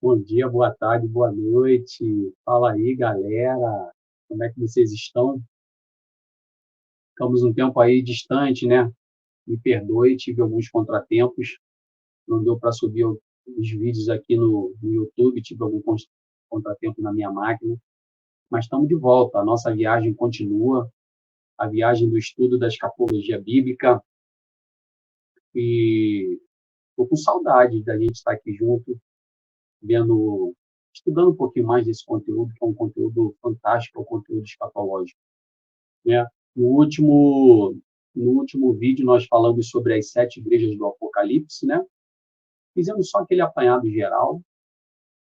Bom dia, boa tarde, boa noite. Fala aí, galera. Como é que vocês estão? Ficamos um tempo aí distante, né? Me perdoe, tive alguns contratempos. Não deu para subir os vídeos aqui no YouTube, tive algum contratempo na minha máquina. Mas estamos de volta. A nossa viagem continua, a viagem do estudo da escatologia bíblica. E estou com saudade da gente estar aqui junto, estudando um pouquinho mais desse conteúdo, que é um conteúdo fantástico, é um conteúdo escatológico, né? No último, no último vídeo, nós falamos sobre as 7 igrejas do Apocalipse, né? Fizemos só aquele apanhado geral,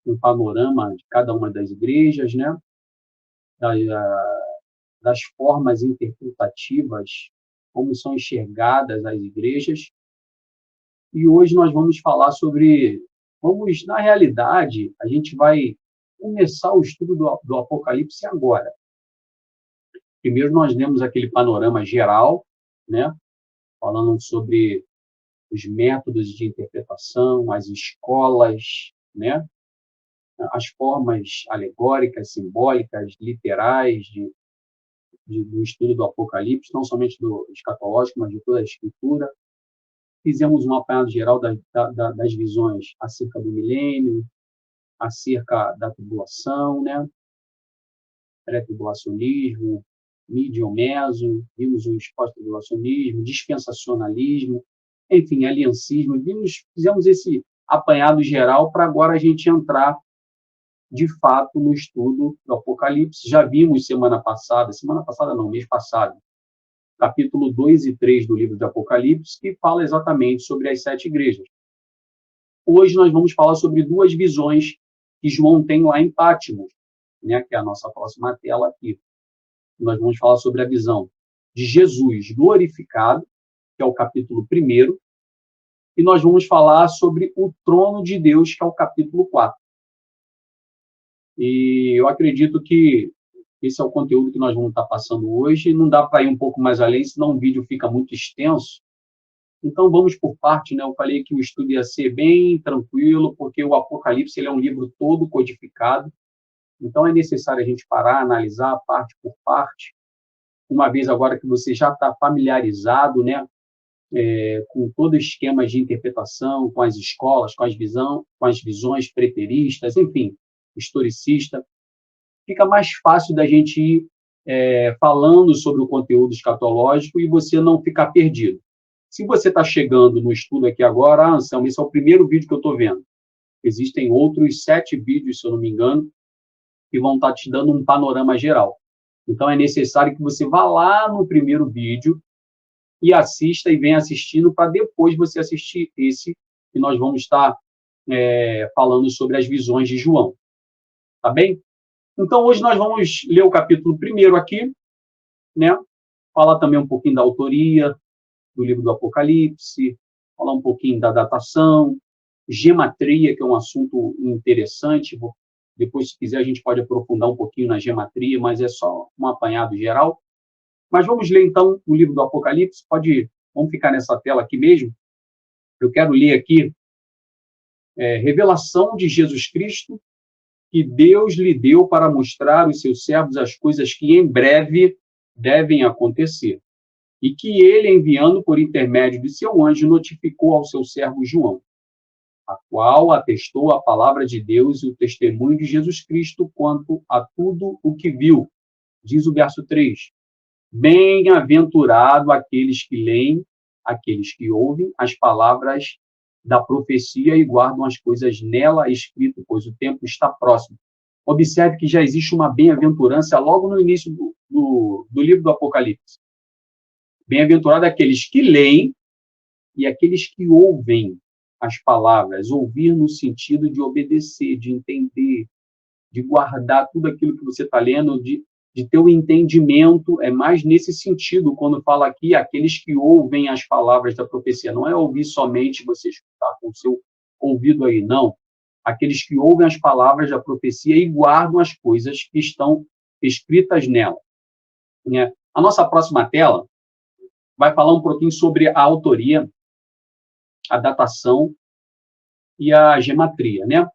um panorama de cada uma das igrejas, né? Das formas interpretativas, como são enxergadas as igrejas. E hoje nós vamos falar na realidade, a gente vai começar o estudo do Apocalipse agora. Primeiro nós demos aquele panorama geral, né? Falando sobre os métodos de interpretação, as escolas, né? As formas alegóricas, simbólicas, literais do estudo do Apocalipse, não somente do escatológico, mas de toda a Escritura. Fizemos um apanhado geral das visões acerca do milênio, acerca da tribulação, né? Pré-tribulacionismo, midiomeso, vimos o pós-tribulacionismo, dispensacionalismo, enfim, aliancismo, fizemos esse apanhado geral para agora a gente entrar, de fato, no estudo do Apocalipse. Já vimos semana passada não, mês passado, capítulo 2 e 3 do livro do Apocalipse, que fala exatamente sobre as 7 igrejas. Hoje nós vamos falar sobre 2 visões que João tem lá em Patmos, né, que é a nossa próxima tela aqui. Nós vamos falar sobre a visão de Jesus glorificado, que é o capítulo 1, e nós vamos falar sobre o trono de Deus, que é o capítulo 4. E eu acredito que esse é o conteúdo que nós vamos estar passando hoje. Não dá para ir um pouco mais além, senão o vídeo fica muito extenso. Então, vamos por parte, né? Eu falei que o estudo ia ser bem tranquilo, porque o Apocalipse ele é um livro todo codificado. Então, é necessário a gente parar, analisar parte por parte. Uma vez agora que você já está familiarizado, né, com todo o esquema de interpretação, com as escolas, com as visões preteristas, enfim, historicista, fica mais fácil da gente ir falando sobre o conteúdo escatológico e você não ficar perdido. Se você está chegando no estudo aqui agora, Anselmo, esse é o primeiro vídeo que eu estou vendo. Existem outros 7 vídeos, se eu não me engano, que vão estar te dando um panorama geral. Então, é necessário que você vá lá no primeiro vídeo e assista e venha assistindo para depois você assistir esse que nós vamos estar falando sobre as visões de João. Tá bem? Então, hoje nós vamos ler o capítulo 1 aqui, né? Falar também um pouquinho da autoria do livro do Apocalipse, falar um pouquinho da datação, gematria, que é um assunto interessante. Depois, se quiser, a gente pode aprofundar um pouquinho na gematria, mas é só um apanhado geral. Mas vamos ler, então, o livro do Apocalipse. Vamos ficar nessa tela aqui mesmo. Eu quero ler aqui revelação de Jesus Cristo, que Deus lhe deu para mostrar aos seus servos as coisas que em breve devem acontecer, e que ele, enviando por intermédio de seu anjo, notificou ao seu servo João, a qual atestou a palavra de Deus e o testemunho de Jesus Cristo quanto a tudo o que viu. Diz o verso 3. Bem-aventurado aqueles que leem, aqueles que ouvem as palavras da profecia e guardam as coisas nela escrito, pois o tempo está próximo. Observe que já existe uma bem-aventurança logo no início do livro do Apocalipse. Bem-aventurado aqueles que leem e aqueles que ouvem as palavras. Ouvir no sentido de obedecer, de entender, de guardar tudo aquilo que você está lendo, de ter o entendimento. É mais nesse sentido, quando fala aqui, aqueles que ouvem as palavras da profecia. Não é ouvir somente você escutar com o seu ouvido aí, não. Aqueles que ouvem as palavras da profecia e guardam as coisas que estão escritas nela. A nossa próxima tela vai falar um pouquinho sobre a autoria, a datação e a gematria, né?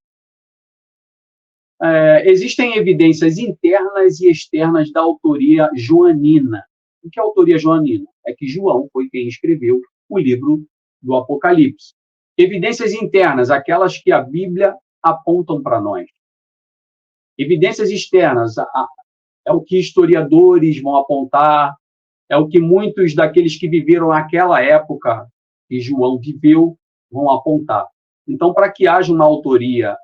Existem evidências internas e externas da autoria joanina. O que é a autoria joanina? É que João foi quem escreveu o livro do Apocalipse. Evidências internas, aquelas que a Bíblia apontam para nós. Evidências externas, é o que historiadores vão apontar, é o que muitos daqueles que viveram naquela época que João viveu vão apontar. Então, para que haja uma autoria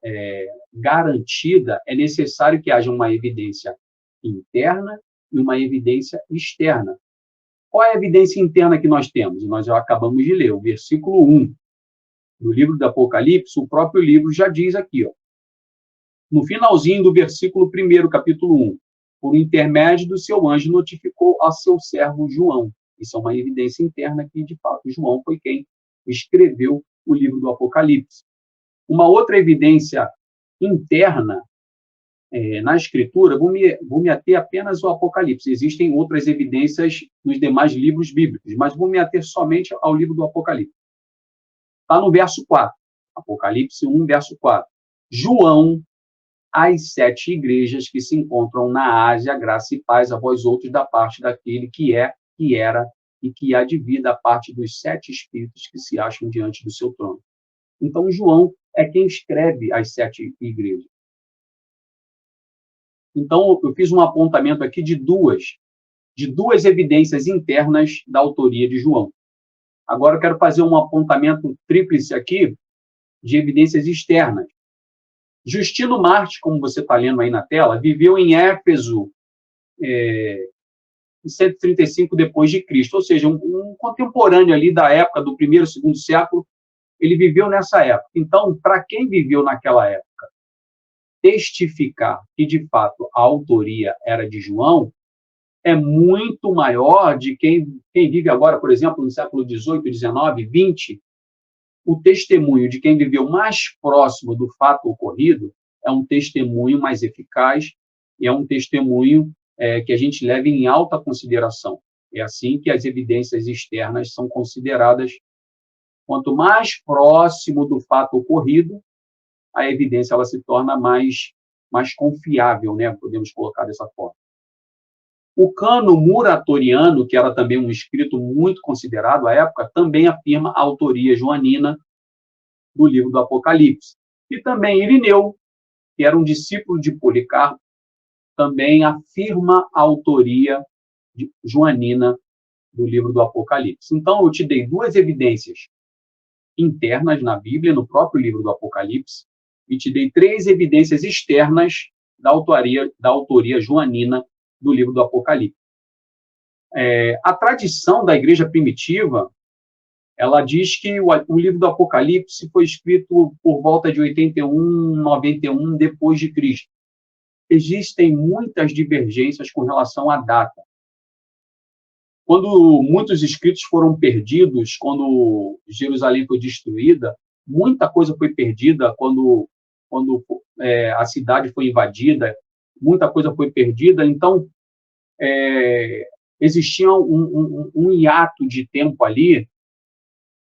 garantida, é necessário que haja uma evidência interna e uma evidência externa. Qual é a evidência interna que nós temos? Nós já acabamos de ler, o versículo 1 do livro do Apocalipse, o próprio livro já diz aqui, ó, no finalzinho do versículo 1, capítulo 1, por intermédio do seu anjo, notificou a seu servo João. Isso é uma evidência interna que, de fato, João foi quem escreveu o livro do Apocalipse. Uma outra evidência interna na Escritura, vou me ater apenas ao Apocalipse. Existem outras evidências nos demais livros bíblicos, mas vou me ater somente ao livro do Apocalipse. Está no verso 4, Apocalipse 1, verso 4. João, às 7 igrejas que se encontram na Ásia, graça e paz a vós outros da parte daquele que é, que era e que há de vir da parte dos 7 espíritos que se acham diante do seu trono. Então, João é quem escreve as 7 igrejas. Então, eu fiz um apontamento aqui de duas evidências internas da autoria de João. Agora, eu quero fazer um apontamento tríplice aqui de evidências externas. Justino Marte, como você está lendo aí na tela, viveu em Éfeso em 135 depois de Cristo, ou seja, um contemporâneo ali da época do primeiro e segundo século, ele viveu nessa época. Então, para quem viveu naquela época, testificar que, de fato, a autoria era de João é muito maior de quem vive agora, por exemplo, no século XVIII, XIX, XX. O testemunho de quem viveu mais próximo do fato ocorrido é um testemunho mais eficaz e é um testemunho que a gente leva em alta consideração. É assim que as evidências externas são consideradas. Quanto mais próximo do fato ocorrido, a evidência ela se torna mais confiável, né? Podemos colocar dessa forma. O cano muratoriano, que era também um escrito muito considerado à época, também afirma a autoria joanina do livro do Apocalipse. E também Irineu, que era um discípulo de Policarpo, também afirma a autoria joanina do livro do Apocalipse. Então, eu te dei duas evidências internas na Bíblia, no próprio livro do Apocalipse, e te dei 3 evidências externas da autoria joanina do livro do Apocalipse. A tradição da igreja primitiva, ela diz que o livro do Apocalipse foi escrito por volta de 81, 91 depois de Cristo. Existem muitas divergências com relação à data. Quando muitos escritos foram perdidos, quando Jerusalém foi destruída, muita coisa foi perdida quando a cidade foi invadida, muita coisa foi perdida. Então, existia um hiato de tempo ali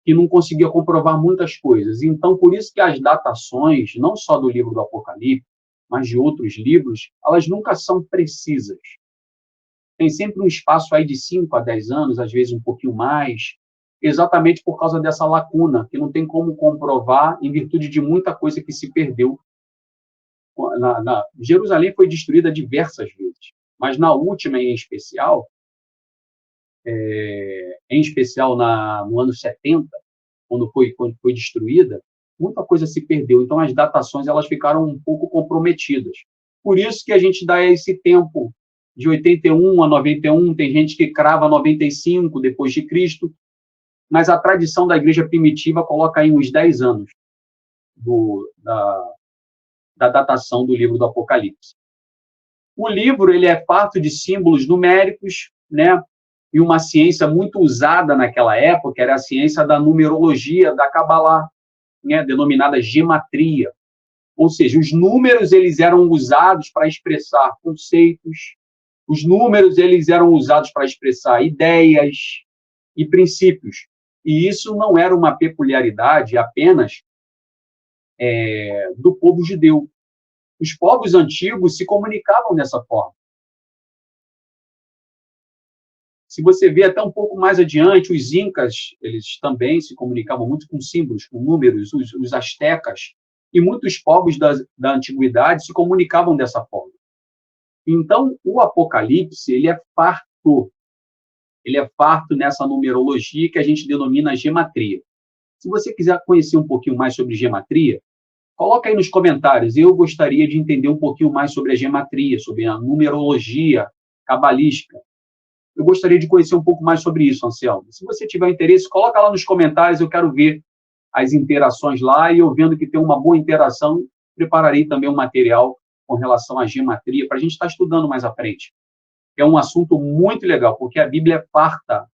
que não conseguia comprovar muitas coisas. Então, por isso que as datações, não só do livro do Apocalipse, mas de outros livros, elas nunca são precisas. Tem sempre um espaço aí de 5 a 10 anos, às vezes um pouquinho mais, exatamente por causa dessa lacuna, que não tem como comprovar em virtude de muita coisa que se perdeu. Jerusalém foi destruída diversas vezes, mas na última em especial no ano 70, quando foi destruída, muita coisa se perdeu. Então, as datações elas ficaram um pouco comprometidas. Por isso que a gente dá esse tempo de 81 a 91, tem gente que crava 95 depois de Cristo, mas a tradição da igreja primitiva coloca aí uns 10 anos da datação do livro do Apocalipse. O livro ele é farto de símbolos numéricos, né? E uma ciência muito usada naquela época era a ciência da numerologia, da Cabalá, né? Denominada gematria. Ou seja, os números eles eram usados para expressar conceitos, os números eles eram usados para expressar ideias e princípios. E isso não era uma peculiaridade apenas do povo judeu. Os povos antigos se comunicavam dessa forma. Se você vê até um pouco mais adiante, os incas, eles também se comunicavam muito com símbolos, com números, os astecas, e muitos povos da antiguidade se comunicavam dessa forma. Então, o Apocalipse, ele é farto nessa numerologia que a gente denomina gematria. Se você quiser conhecer um pouquinho mais sobre gematria, coloca aí nos comentários. Eu gostaria de entender um pouquinho mais sobre a gematria, sobre a numerologia cabalística. Eu gostaria de conhecer um pouco mais sobre isso, Anselmo. Se você tiver interesse, coloca lá nos comentários, eu quero ver as interações lá, e eu vendo que tem uma boa interação, prepararei também um material com relação à gematria, para a gente estar estudando mais à frente. É um assunto muito legal, porque a Bíblia é farta.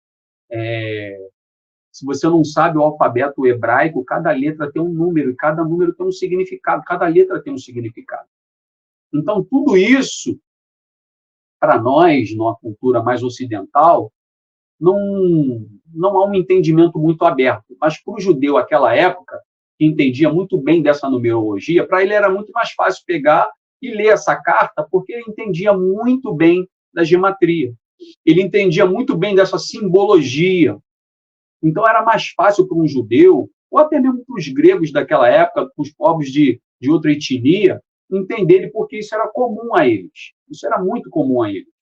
Se você não sabe o alfabeto hebraico, cada letra tem um número, e cada número tem um significado, cada letra tem um significado. Então, tudo isso, para nós, numa cultura mais ocidental, não há um entendimento muito aberto. Mas para o judeu, naquela época, que entendia muito bem dessa numerologia, para ele era muito mais fácil pegar e ler essa carta, porque ele entendia muito bem da gematria. Ele entendia muito bem dessa simbologia. Então, era mais fácil para um judeu, ou até mesmo para os gregos daquela época, para os povos de outra etnia, entenderem, porque isso era comum a eles. Isso era muito comum a eles.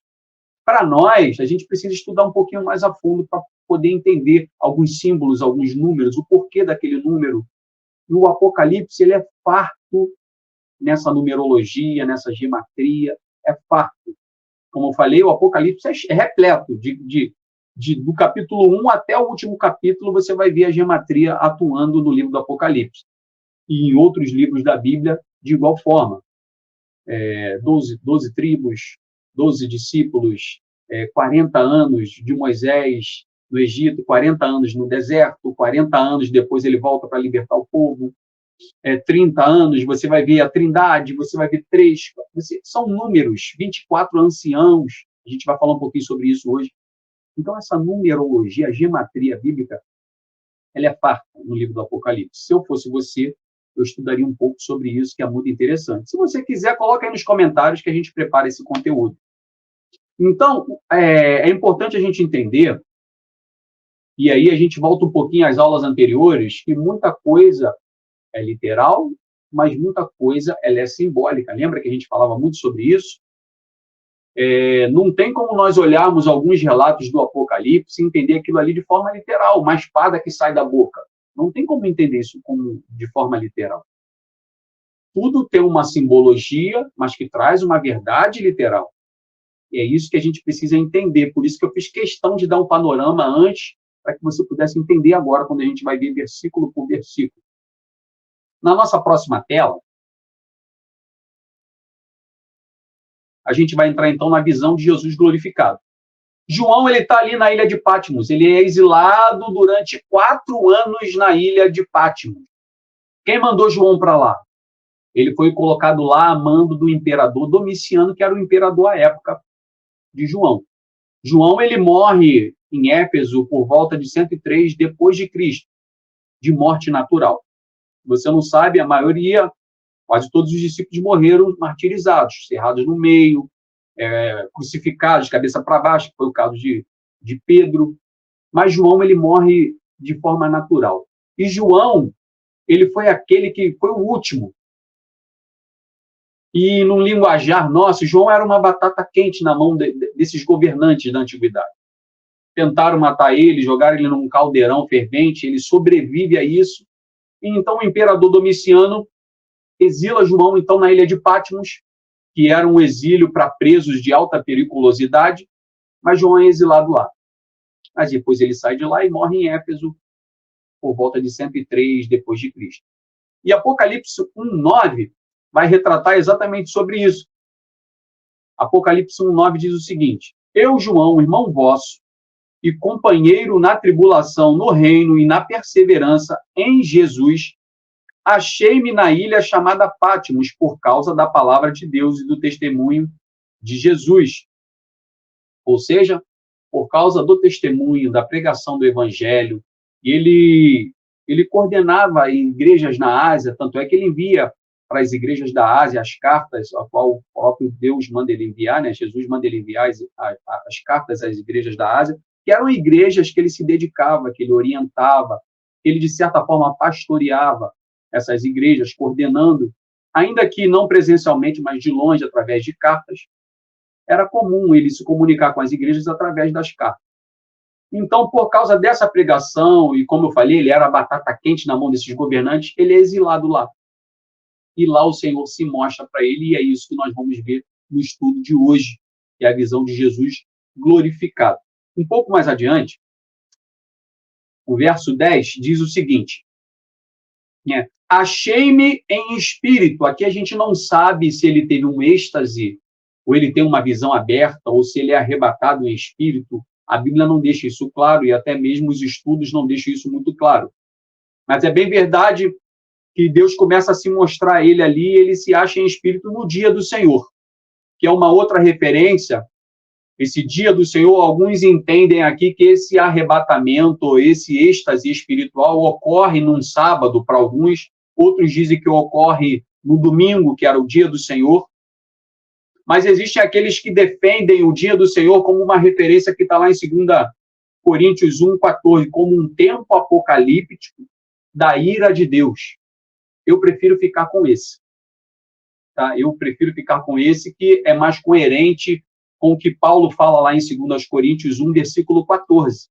Para nós, a gente precisa estudar um pouquinho mais a fundo para poder entender alguns símbolos, alguns números, o porquê daquele número. E o Apocalipse, ele é farto nessa numerologia, nessa gematria, é farto. Como eu falei, o Apocalipse é repleto do capítulo 1 até o último capítulo, você vai ver a gematria atuando no livro do Apocalipse. E em outros livros da Bíblia, de igual forma. 12 tribos, 12 discípulos, 40 anos de Moisés no Egito, 40 anos no deserto, 40 anos depois ele volta para libertar o povo, 30 anos, você vai ver a Trindade, você vai ver são números, 24 anciãos, a gente vai falar um pouquinho sobre isso hoje. Então, essa numerologia, a gematria bíblica, ela é farta no livro do Apocalipse. Se eu fosse você, eu estudaria um pouco sobre isso, que é muito interessante. Se você quiser, coloca aí nos comentários que a gente prepara esse conteúdo. Então, é importante a gente entender, e aí a gente volta um pouquinho às aulas anteriores, que muita coisa é literal, mas muita coisa ela é simbólica. Lembra que a gente falava muito sobre isso? Não tem como nós olharmos alguns relatos do Apocalipse e entender aquilo ali de forma literal, uma espada que sai da boca. Não tem como entender isso de forma literal. Tudo tem uma simbologia, mas que traz uma verdade literal. E é isso que a gente precisa entender. Por isso que eu fiz questão de dar um panorama antes, para que você pudesse entender agora, quando a gente vai ver versículo por versículo. Na nossa próxima tela, a gente vai entrar, então, na visão de Jesus glorificado. João, ele está ali na ilha de Patmos. Ele é exilado durante 4 anos na ilha de Patmos. Quem mandou João para lá? Ele foi colocado lá a mando do imperador Domiciano, que era o imperador à época de João. João, ele morre em Éfeso por volta de 103 depois de Cristo, de morte natural. Você não sabe, a maioria, quase todos os discípulos morreram martirizados, cerrados no meio, crucificados, cabeça para baixo, que foi o caso de Pedro. Mas João, ele morre de forma natural. E João, ele foi aquele que foi o último. E no linguajar nosso, João era uma batata quente na mão desses governantes da antiguidade. Tentaram matar ele, jogaram ele num caldeirão fervente, ele sobrevive a isso. E então o imperador Domiciano exila João, então, na ilha de Patmos, que era um exílio para presos de alta periculosidade, mas João é exilado lá. Mas depois ele sai de lá e morre em Éfeso, por volta de 103 depois de Cristo. E Apocalipse 1:9 vai retratar exatamente sobre isso. Apocalipse 1:9 diz o seguinte: Eu, João, irmão vosso, e companheiro na tribulação, no reino e na perseverança em Jesus, achei-me na ilha chamada Patmos por causa da palavra de Deus e do testemunho de Jesus. Ou seja, por causa do testemunho, da pregação do evangelho. E ele coordenava igrejas na Ásia, tanto é que ele envia para as igrejas da Ásia as cartas, a qual o próprio Deus manda ele enviar, né? Jesus manda ele enviar as cartas às igrejas da Ásia, que eram igrejas que ele se dedicava, que ele orientava, que ele, de certa forma, pastoreava essas igrejas, coordenando, ainda que não presencialmente, mas de longe, através de cartas. Era comum ele se comunicar com as igrejas através das cartas. Então, por causa dessa pregação, e como eu falei, ele era a batata quente na mão desses governantes, ele é exilado lá. E lá o Senhor se mostra para ele, e é isso que nós vamos ver no estudo de hoje, que é a visão de Jesus glorificado. Um pouco mais adiante, o verso 10 diz o seguinte, né? Achei-me em espírito. Aqui a gente não sabe se ele teve um êxtase, ou ele tem uma visão aberta, ou se ele é arrebatado em espírito. A Bíblia não deixa isso claro, e até mesmo os estudos não deixam isso muito claro. Mas é bem verdade que Deus começa a se mostrar a ele ali, e ele se acha em espírito no dia do Senhor, que é uma outra referência. Esse dia do Senhor, alguns entendem aqui que esse arrebatamento, esse êxtase espiritual ocorre num sábado para alguns, outros dizem que ocorre no domingo, que era o dia do Senhor. Mas existem aqueles que defendem o dia do Senhor como uma referência que está lá em 2 Coríntios 1,14, como um tempo apocalíptico da ira de Deus. Eu prefiro ficar com esse. Tá? Eu prefiro ficar com esse, que é mais coerente com o que Paulo fala lá em 2 Coríntios 1, versículo 14.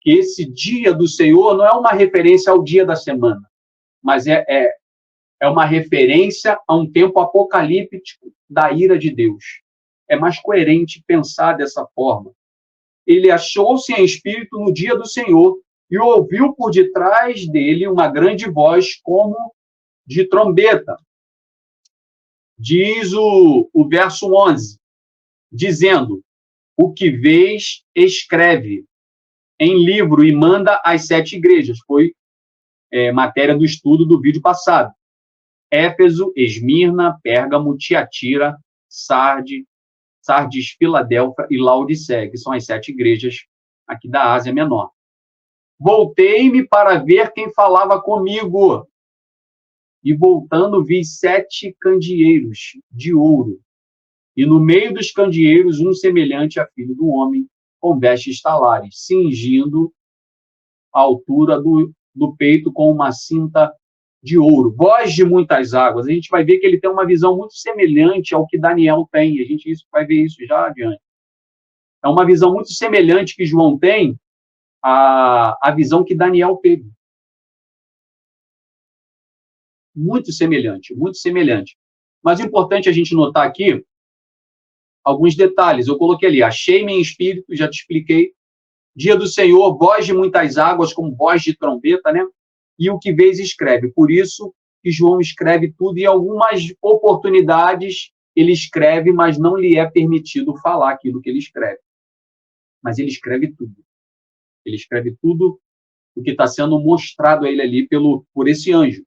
Que esse dia do Senhor não é uma referência ao dia da semana, mas é uma referência a um tempo apocalíptico da ira de Deus. É mais coerente pensar dessa forma. Ele achou-se em espírito no dia do Senhor e ouviu por detrás dele uma grande voz como de trombeta. Diz o verso 11, dizendo, o que vês, escreve em livro e manda às 7 igrejas. Foi matéria do estudo do vídeo passado. Éfeso, Esmirna, Pérgamo, Tiatira, Sardes, Filadélfia e Laodiceia, que são as 7 igrejas aqui da Ásia Menor. Voltei-me para ver quem falava comigo. E voltando, vi 7 candeeiros de ouro. E no meio dos candeeiros, um semelhante a filho do homem, com vestes talares, cingindo a altura do peito com uma cinta de ouro. Voz de muitas águas. A gente vai ver que ele tem uma visão muito semelhante ao que Daniel tem. A gente vai ver isso já adiante. É uma visão muito semelhante que João tem à visão que Daniel teve. Muito semelhante, muito semelhante. Mas é importante a gente notar aqui alguns detalhes. Eu coloquei ali, achei-me em espírito, já te expliquei. Dia do Senhor, voz de muitas águas, como voz de trombeta, né? E o que vês, escreve. Por isso que João escreve tudo, e em algumas oportunidades ele escreve, mas não lhe é permitido falar aquilo que ele escreve. Mas ele escreve tudo. Ele escreve tudo o que está sendo mostrado a ele ali por esse anjo.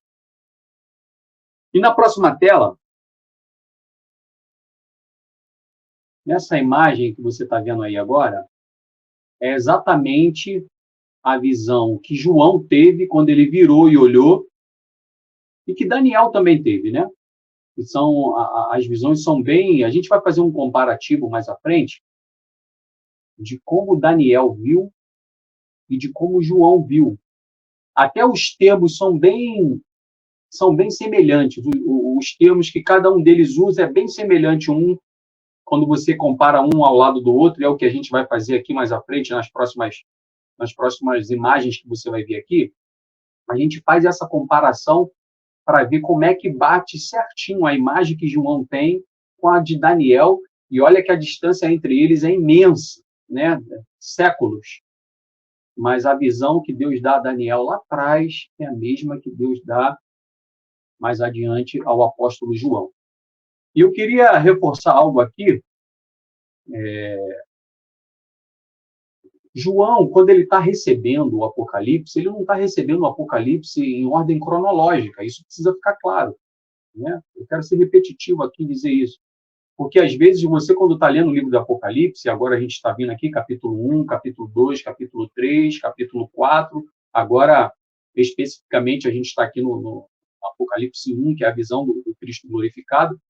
E na próxima tela, nessa imagem que você está vendo aí agora, é exatamente a visão que João teve quando ele virou e olhou, e que Daniel também teve, né? E as visões são bem... A gente vai fazer um comparativo mais à frente de como Daniel viu e de como João viu. Até os termos são bem semelhantes. Os termos que cada um deles usa é bem semelhante quando você compara um ao lado do outro, é o que a gente vai fazer aqui mais à frente, nas próximas imagens que você vai ver aqui. A gente faz essa comparação para ver como é que bate certinho a imagem que João tem com a de Daniel, e olha que a distância entre eles é imensa, né? Séculos. Mas a visão que Deus dá a Daniel lá atrás é a mesma que Deus dá mais adiante ao apóstolo João. E eu queria reforçar algo aqui. João, quando ele está recebendo o Apocalipse, ele não está recebendo o Apocalipse em ordem cronológica. Isso precisa ficar claro, né? Eu quero ser repetitivo aqui e dizer isso. Porque, às vezes, você, quando está lendo o livro do Apocalipse, agora a gente está vindo aqui, capítulo 1, capítulo 2, capítulo 3, capítulo 4, agora, especificamente, a gente está aqui no Apocalipse 1, que é a visão do Cristo glorificado,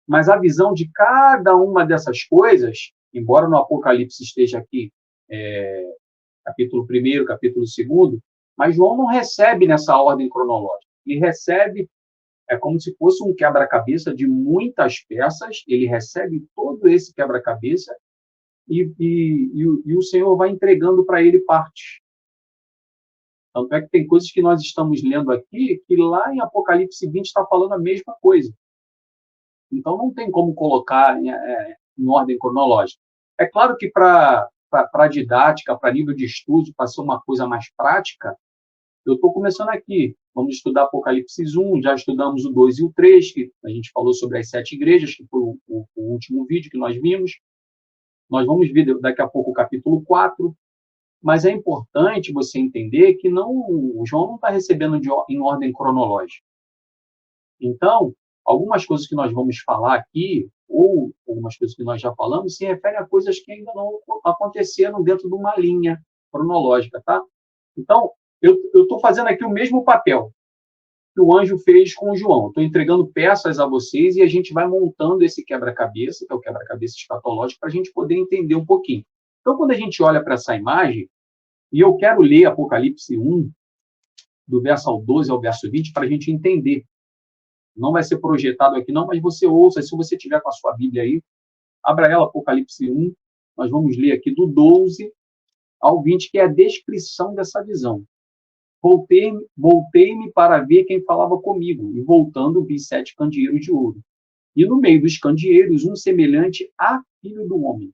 mas a visão de cada uma dessas coisas, embora no Apocalipse esteja aqui capítulo 1º, capítulo 2º, mas João não recebe nessa ordem cronológica. Ele recebe, é como se fosse um quebra-cabeça de muitas peças, ele recebe todo esse quebra-cabeça e o Senhor vai entregando para ele partes. Tanto é que tem coisas que nós estamos lendo aqui, que lá em Apocalipse 20 está falando a mesma coisa. Então não tem como colocar em ordem cronológica. É claro que para didática, para nível de estudo, para ser uma coisa mais prática, eu estou começando aqui. Vamos estudar Apocalipse 1, já estudamos o 2 e o 3, que a gente falou sobre as 7 igrejas, que foi o último vídeo que nós vimos. Nós vamos ver daqui a pouco o capítulo 4, mas é importante você entender que o João não está recebendo em ordem cronológica. Então, algumas coisas que nós vamos falar aqui, ou algumas coisas que nós já falamos, se referem a coisas que ainda não aconteceram dentro de uma linha cronológica, tá? Então, eu estou fazendo aqui o mesmo papel que o anjo fez com o João. Estou entregando peças a vocês e a gente vai montando esse quebra-cabeça, que é o quebra-cabeça escatológico, para a gente poder entender um pouquinho. Então, quando a gente olha para essa imagem, e eu quero ler Apocalipse 1, do verso ao 12 ao verso 20, para a gente entender. Não vai ser projetado aqui não, mas você ouça, se você tiver com a sua Bíblia aí, abra ela, Apocalipse 1, nós vamos ler aqui do 12 ao 20, que é a descrição dessa visão. Voltei-me para ver quem falava comigo, e voltando vi 7 candeeiros de ouro. E no meio dos candeeiros, um semelhante a filho do homem,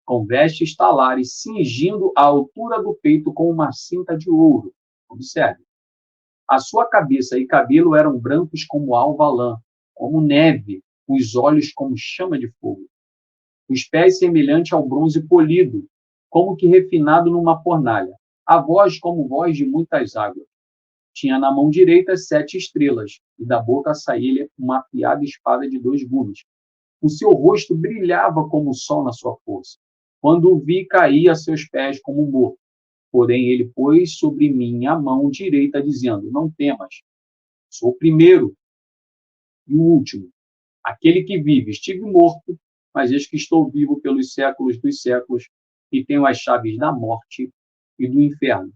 com vestes talares, cingindo a altura do peito com uma cinta de ouro. Observe. A sua cabeça e cabelo eram brancos como alva lã, como neve, os olhos como chama de fogo. Os pés semelhante ao bronze polido, como que refinado numa fornalha. A voz como voz de muitas águas. Tinha na mão direita 7 estrelas, e da boca saía uma afiada espada de 2 gumes. O seu rosto brilhava como o sol na sua força. Quando o vi, caí a seus pés como morto. Porém, ele pôs sobre mim a mão direita, dizendo, não temas, sou o primeiro e o último, aquele que vive. Estive morto, mas eis que estou vivo pelos séculos dos séculos, e tenho as chaves da morte e do inferno.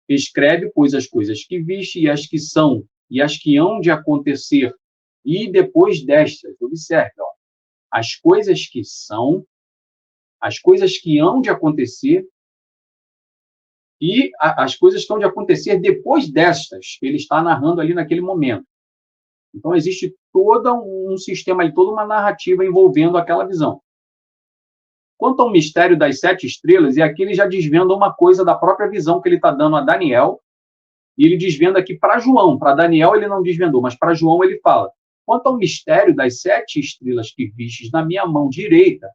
Escreve, pois, as coisas que viste, e as que são, e as que hão de acontecer, e depois destas, observe, as coisas que são, as coisas que hão de acontecer, e as coisas que hão de acontecer depois destas, ele está narrando ali naquele momento. Então, existe todo um sistema, toda uma narrativa envolvendo aquela visão. Quanto ao mistério das 7 estrelas, e aqui ele já desvenda uma coisa da própria visão que ele está dando a Daniel, e ele desvenda aqui para João. Para Daniel ele não desvendou, mas para João ele fala, quanto ao mistério das 7 estrelas que vistes na minha mão direita,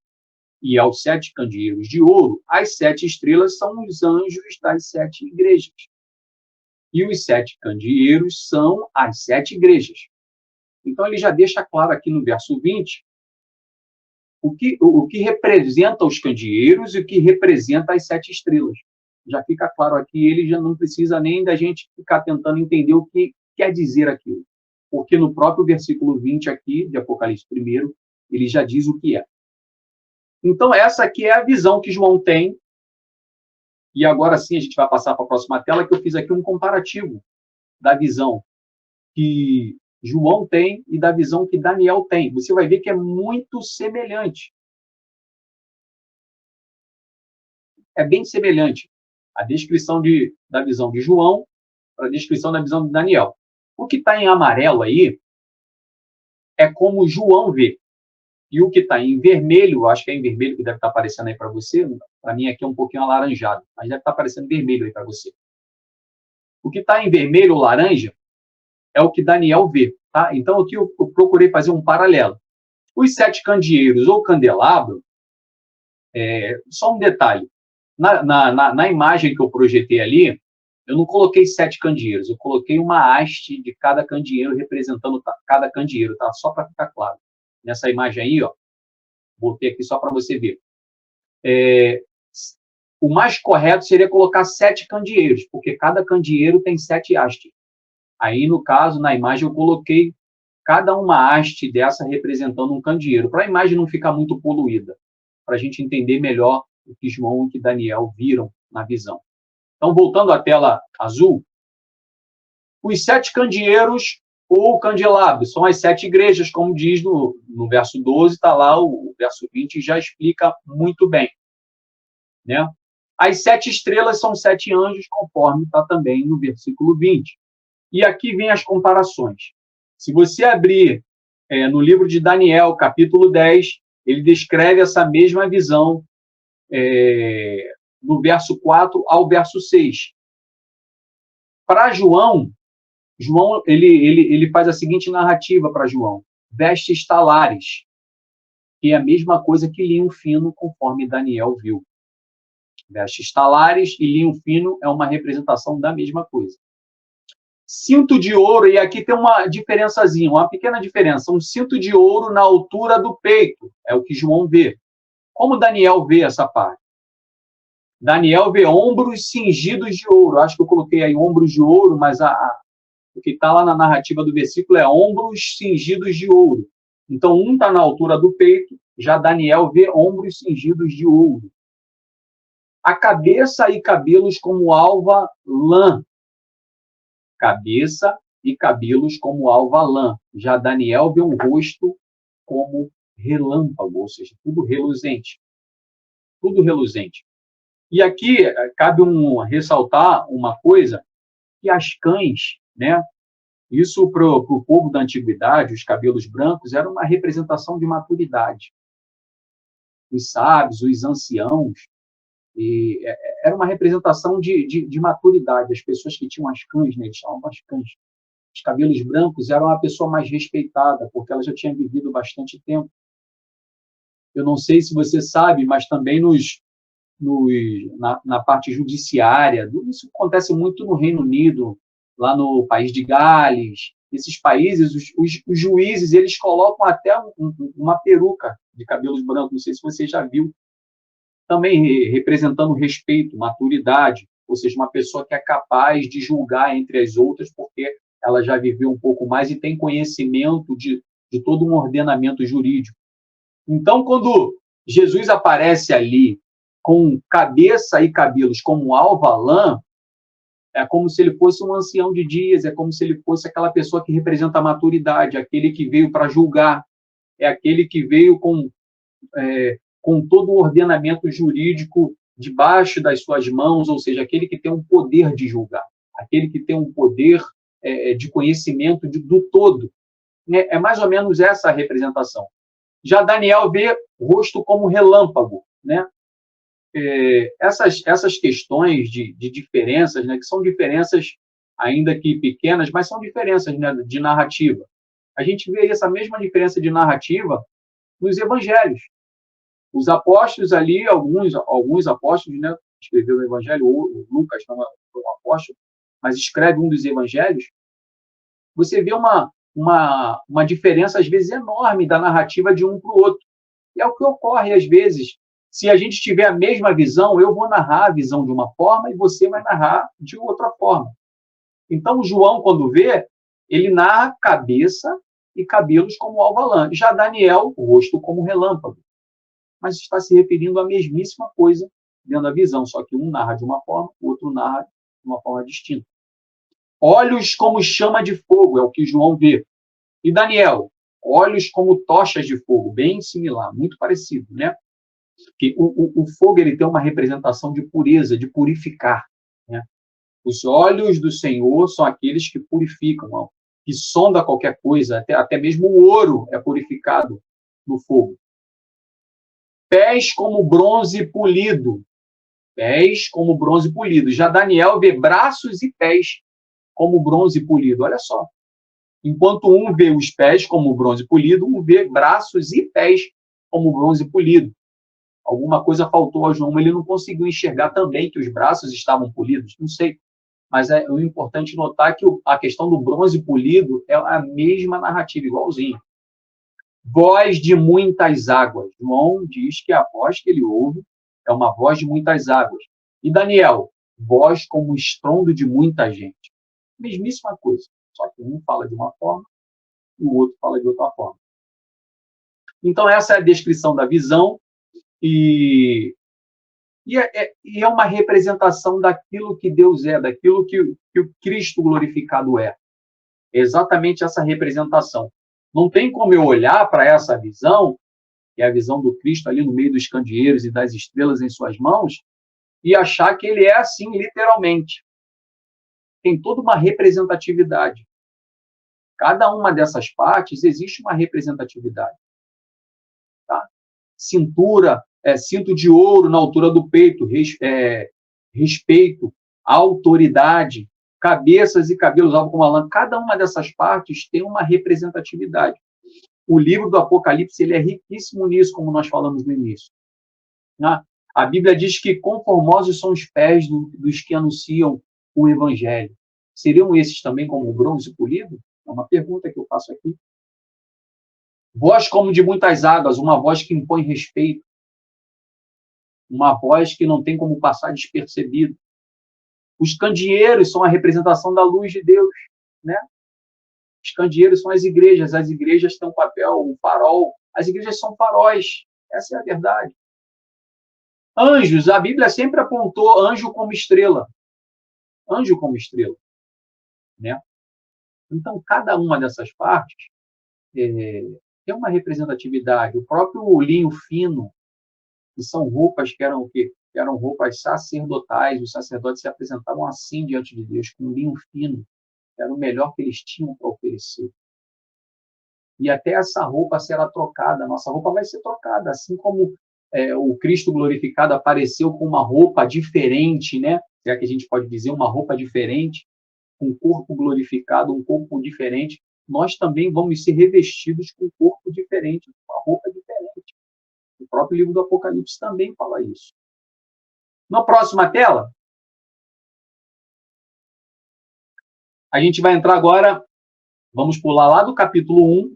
e aos 7 candeeiros de ouro, as 7 estrelas são os anjos das 7 igrejas. E os 7 candeeiros são as 7 igrejas. Então, ele já deixa claro aqui no verso 20 o que representa os candeeiros e o que representa as 7 estrelas. Já fica claro aqui, ele já não precisa nem da gente ficar tentando entender o que quer dizer aquilo. Porque no próprio versículo 20 aqui, de Apocalipse 1, ele já diz o que é. Então, essa aqui é a visão que João tem. E agora sim, a gente vai passar para a próxima tela, que eu fiz aqui um comparativo da visão que João tem e da visão que Daniel tem. Você vai ver que é muito semelhante. É bem semelhante a descrição da visão de João para a descrição da visão de Daniel. O que está em amarelo aí é como João vê. E o que está em vermelho, acho que é em vermelho que deve estar aparecendo aí para você, para mim aqui é um pouquinho alaranjado, mas deve estar aparecendo vermelho aí para você. O que está em vermelho ou laranja é o que Daniel vê, tá? Então aqui eu procurei fazer um paralelo. Os 7 candeeiros ou candelabro, só um detalhe, na imagem que eu projetei ali, eu não coloquei 7 candeeiros, eu coloquei uma haste de cada candeeiro representando cada candeeiro, tá? Só para ficar claro. Nessa imagem aí, botei aqui só para você ver. O mais correto seria colocar 7 candeeiros, porque cada candeeiro tem 7 hastes. Aí, no caso, na imagem, eu coloquei cada uma haste dessa representando um candeeiro, para a imagem não ficar muito poluída, para a gente entender melhor o que João e que Daniel viram na visão. Então, voltando à tela azul, os 7 candeeiros ou candelabros são as 7 igrejas, como diz no verso 12, está lá o verso 20, já explica muito bem. Né? As 7 estrelas são 7 anjos, conforme está também no versículo 20. E aqui vem as comparações. Se você abrir no livro de Daniel, capítulo 10, ele descreve essa mesma visão do verso 4 ao verso 6. Para João ele faz a seguinte narrativa para João: vestes talares, que é a mesma coisa que linho fino, conforme Daniel viu. Vestes talares e linho fino é uma representação da mesma coisa. Cinto de ouro, e aqui tem uma diferençazinha, uma pequena diferença, um cinto de ouro na altura do peito, é o que João vê. Como Daniel vê essa parte? Daniel vê ombros cingidos de ouro. Acho que eu coloquei aí ombros de ouro, mas o que está lá na narrativa do versículo é ombros cingidos de ouro. Então, um está na altura do peito, já Daniel vê ombros cingidos de ouro. A cabeça e cabelos como alva lã. Cabeça e cabelos como alva lã. Já Daniel vê um rosto como relâmpago, ou seja, tudo reluzente. Tudo reluzente. E aqui cabe ressaltar uma coisa, que as cães, né? Isso para o povo da antiguidade, os cabelos brancos, era uma representação de maturidade. Os sábios, os anciãos, era uma representação de maturidade. As pessoas que tinham as cães, né, eles chamavam as cães. Os cabelos brancos eram uma pessoa mais respeitada, porque ela já tinha vivido bastante tempo. Eu não sei se você sabe, mas também na parte judiciária, isso acontece muito no Reino Unido, lá no país de Gales, esses países, os juízes, eles colocam até uma peruca de cabelos brancos, não sei se você já viu, também representando respeito, maturidade, ou seja, uma pessoa que é capaz de julgar entre as outras, porque ela já viveu um pouco mais e tem conhecimento de todo um ordenamento jurídico. Então, quando Jesus aparece ali com cabeça e cabelos como alva lã, é como se ele fosse um ancião de dias, é como se ele fosse aquela pessoa que representa a maturidade, aquele que veio para julgar, é aquele que veio com todo o ordenamento jurídico debaixo das suas mãos, ou seja, aquele que tem um poder de julgar, aquele que tem um poder de conhecimento do todo. É mais ou menos essa a representação. Já Daniel vê o rosto como relâmpago, né? Essas questões de diferenças, né, que são diferenças ainda que pequenas, mas são diferenças, né, de narrativa. A gente vê essa mesma diferença de narrativa nos evangelhos. Os apóstolos ali, alguns apóstolos, né, escreveu o evangelho, o Lucas não é um apóstolo, mas escreve um dos evangelhos, você vê uma diferença, às vezes, enorme da narrativa de um para o outro. E é o que ocorre, às vezes. Se a gente tiver a mesma visão, eu vou narrar a visão de uma forma e você vai narrar de outra forma. Então, João, quando vê, ele narra cabeça e cabelos como alva lã. Já Daniel, o rosto como relâmpago. Mas está se referindo à mesmíssima coisa dentro da visão, só que um narra de uma forma, o outro narra de uma forma distinta. Olhos como chama de fogo, é o que João vê. E Daniel, olhos como tochas de fogo, bem similar, muito parecido, né? Que o fogo ele tem uma representação de pureza, de purificar, né? Os olhos do Senhor são aqueles que purificam, que sonda qualquer coisa, até mesmo o ouro é purificado no fogo. Pés como bronze polido. Pés como bronze polido. Já Daniel vê braços e pés como bronze polido. Olha só. Enquanto um vê os pés como bronze polido, um vê braços e pés como bronze polido. Alguma coisa faltou a João, ele não conseguiu enxergar também que os braços estavam polidos, não sei. Mas é o importante notar que a questão do bronze polido é a mesma narrativa, igualzinho. Voz de muitas águas. João diz que a voz que ele ouve é uma voz de muitas águas. E Daniel, voz como estrondo de muita gente. Mesmíssima coisa. Só que um fala de uma forma e o outro fala de outra forma. Então, essa é a descrição da visão e é uma representação daquilo que Deus é, daquilo que o Cristo glorificado é. É exatamente essa representação. Não tem como eu olhar para essa visão, que é a visão do Cristo ali no meio dos candeeiros e das estrelas em suas mãos, e achar que ele é assim, literalmente. Tem toda uma representatividade. Cada uma dessas partes existe uma representatividade. Tá? Cintura, cinto de ouro na altura do peito, respeito, autoridade, cabeças e cabelos alvo como a lã. Cada uma dessas partes tem uma representatividade. O livro do Apocalipse ele é riquíssimo nisso, como nós falamos no início. Né? A Bíblia diz que conformosos são os pés dos que anunciam o Evangelho. Seriam esses também como bronze polido? É uma pergunta que eu faço aqui. Voz como de muitas águas, uma voz que impõe respeito. Uma voz que não tem como passar despercebido. Os candeeiros são a representação da luz de Deus, né? Os candeeiros são as igrejas têm um papel, um farol. As igrejas são faróis, essa é a verdade. Anjos, a Bíblia sempre apontou anjo como estrela. Anjo como estrela, né? Então, cada uma dessas partes tem uma representatividade. O próprio linho fino, que são roupas que eram o quê? Que eram roupas sacerdotais. Os sacerdotes se apresentavam assim diante de Deus, com linho fino. Era o melhor que eles tinham para oferecer. E até essa roupa será trocada. A nossa roupa vai ser trocada, assim como o Cristo glorificado apareceu com uma roupa diferente, né? Será que a gente pode dizer uma roupa diferente? Um corpo glorificado, um corpo diferente. Nós também vamos ser revestidos com um corpo diferente, com uma roupa diferente. O próprio livro do Apocalipse também fala isso. Na próxima tela, a gente vai entrar agora, vamos pular lá do capítulo 1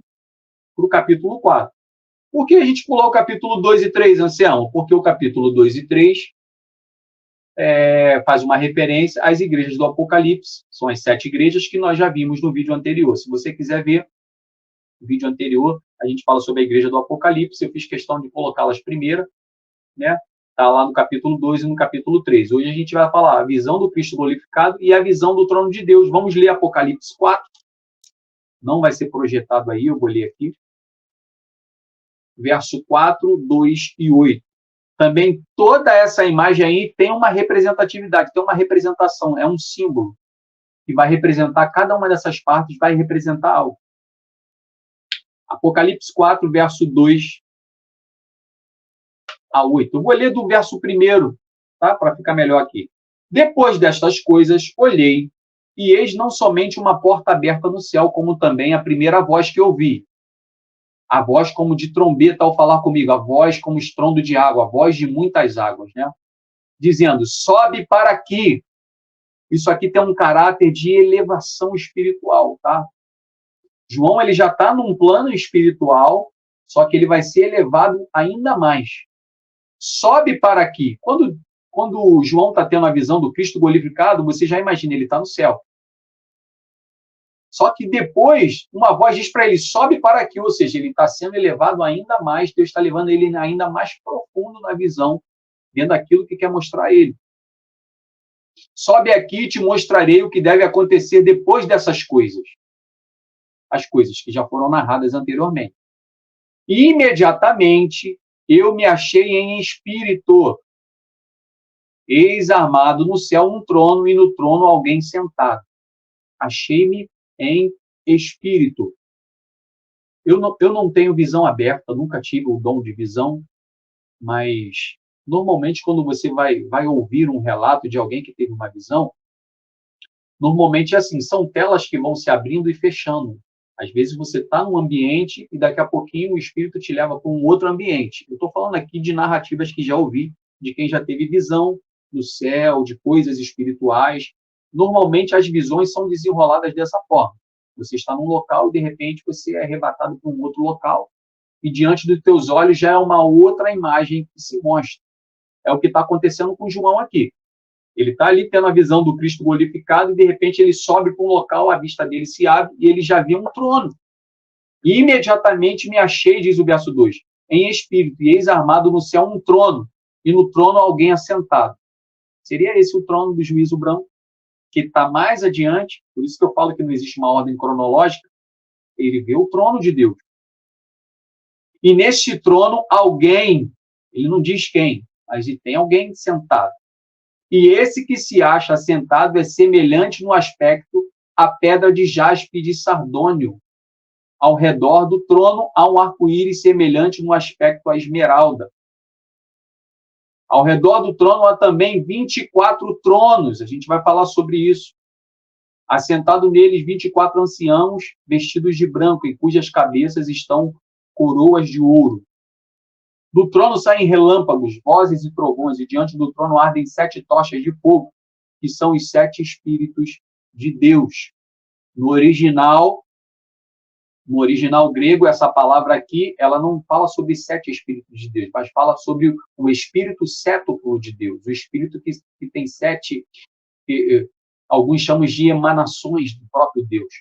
para o capítulo 4. Por que a gente pulou o capítulo 2 e 3, ancião? Porque o capítulo 2 e 3 faz uma referência às igrejas do Apocalipse. São as 7 igrejas que nós já vimos no vídeo anterior. Se você quiser ver o vídeo anterior, a gente fala sobre a igreja do Apocalipse. Eu fiz questão de colocá-las primeiro, né? Está lá no capítulo 2 e no capítulo 3. Hoje a gente vai falar a visão do Cristo glorificado e a visão do trono de Deus. Vamos ler Apocalipse 4. Não vai ser projetado aí, eu vou ler aqui. Verso 4, 2 e 8. Também toda essa imagem aí tem uma representatividade, tem uma representação, é um símbolo que vai representar, cada uma dessas partes vai representar algo. Apocalipse 4, verso 2 a 8. Eu vou ler do verso 1, tá? Para ficar melhor aqui. Depois destas coisas, olhei, e eis não somente uma porta aberta no céu, como também a primeira voz que ouvi. A voz como de trombeta ao falar comigo, a voz como estrondo de água, a voz de muitas águas, né? Dizendo, sobe para aqui. Isso aqui tem um caráter de elevação espiritual, tá? João, ele já está num plano espiritual, só que ele vai ser elevado ainda mais. Sobe para aqui. Quando João está tendo a visão do Cristo glorificado, você já imagina, ele está no céu. Só que depois, uma voz diz para ele, sobe para aqui, ou seja, ele está sendo elevado ainda mais, Deus está levando ele ainda mais profundo na visão, vendo aquilo que quer mostrar a ele. Sobe aqui e te mostrarei o que deve acontecer depois dessas coisas. As coisas que já foram narradas anteriormente. E, imediatamente, eu me achei em espírito. Eis armado no céu um trono e no trono alguém sentado. Achei-me em espírito. Eu não tenho visão aberta, nunca tive o dom de visão, mas normalmente quando você vai ouvir um relato de alguém que teve uma visão, normalmente é assim, são telas que vão se abrindo e fechando. Às vezes você está num ambiente e daqui a pouquinho o espírito te leva para um outro ambiente. Eu estou falando aqui de narrativas que já ouvi, de quem já teve visão do céu, de coisas espirituais. Normalmente as visões são desenroladas dessa forma. Você está num local e de repente você é arrebatado para um outro local e diante dos teus olhos já é uma outra imagem que se mostra. É o que está acontecendo com João aqui. Ele está ali tendo a visão do Cristo glorificado e, de repente, ele sobe para um local, a vista dele se abre e ele já vê um trono. E imediatamente me achei, diz o verso 2, em espírito, e eis armado no céu um trono, e no trono alguém assentado. Seria esse o trono do juízo branco, que está mais adiante, por isso que eu falo que não existe uma ordem cronológica, ele vê o trono de Deus. E neste trono alguém, ele não diz quem, mas tem alguém sentado. E esse que se acha sentado é semelhante no aspecto à pedra de jaspe e de sardônio. Ao redor do trono há um arco-íris semelhante no aspecto à esmeralda. Ao redor do trono há também 24 tronos, a gente vai falar sobre isso. Assentado neles 24 anciãos vestidos de branco, em cujas cabeças estão coroas de ouro. Do trono saem relâmpagos, vozes e trovões, e diante do trono ardem 7 tochas de fogo, que são os 7 Espíritos de Deus. No original grego, essa palavra aqui, ela não fala sobre 7 Espíritos de Deus, mas fala sobre o Espírito cétuplo de Deus, o Espírito que tem 7, alguns chamam de emanações do próprio Deus.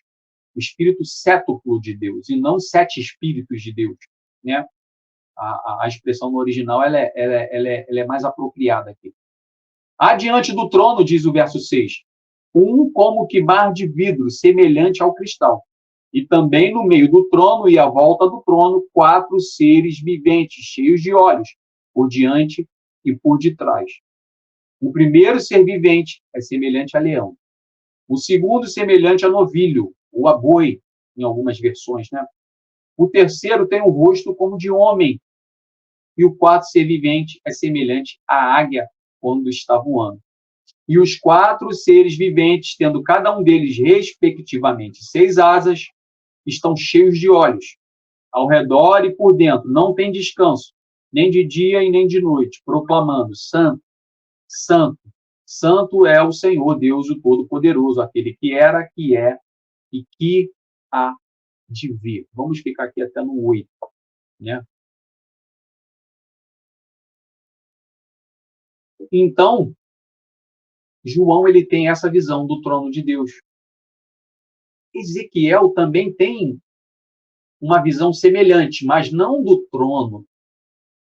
O Espírito cétuplo de Deus, e não 7 Espíritos de Deus, né? A expressão no original ela é mais apropriada aqui. Adiante do trono, diz o verso 6, um como que mar de vidro, semelhante ao cristal. E também no meio do trono e à volta do trono, 4 seres viventes, cheios de olhos, por diante e por detrás. O primeiro ser vivente é semelhante a leão. O segundo, semelhante a novilho, ou a boi, em algumas versões, né? O terceiro tem o rosto como de homem. E o quarto ser vivente é semelhante à águia quando está voando. E os 4 seres viventes, tendo cada um deles, respectivamente, 6 asas, estão cheios de olhos, ao redor e por dentro. Não tem descanso, nem de dia e nem de noite, proclamando: Santo, Santo, Santo é o Senhor Deus, o Todo-Poderoso, aquele que era, que é e que há de vir. Vamos ficar aqui até no 8, né? Então, João ele tem essa visão do trono de Deus. Ezequiel também tem uma visão semelhante, mas não do trono.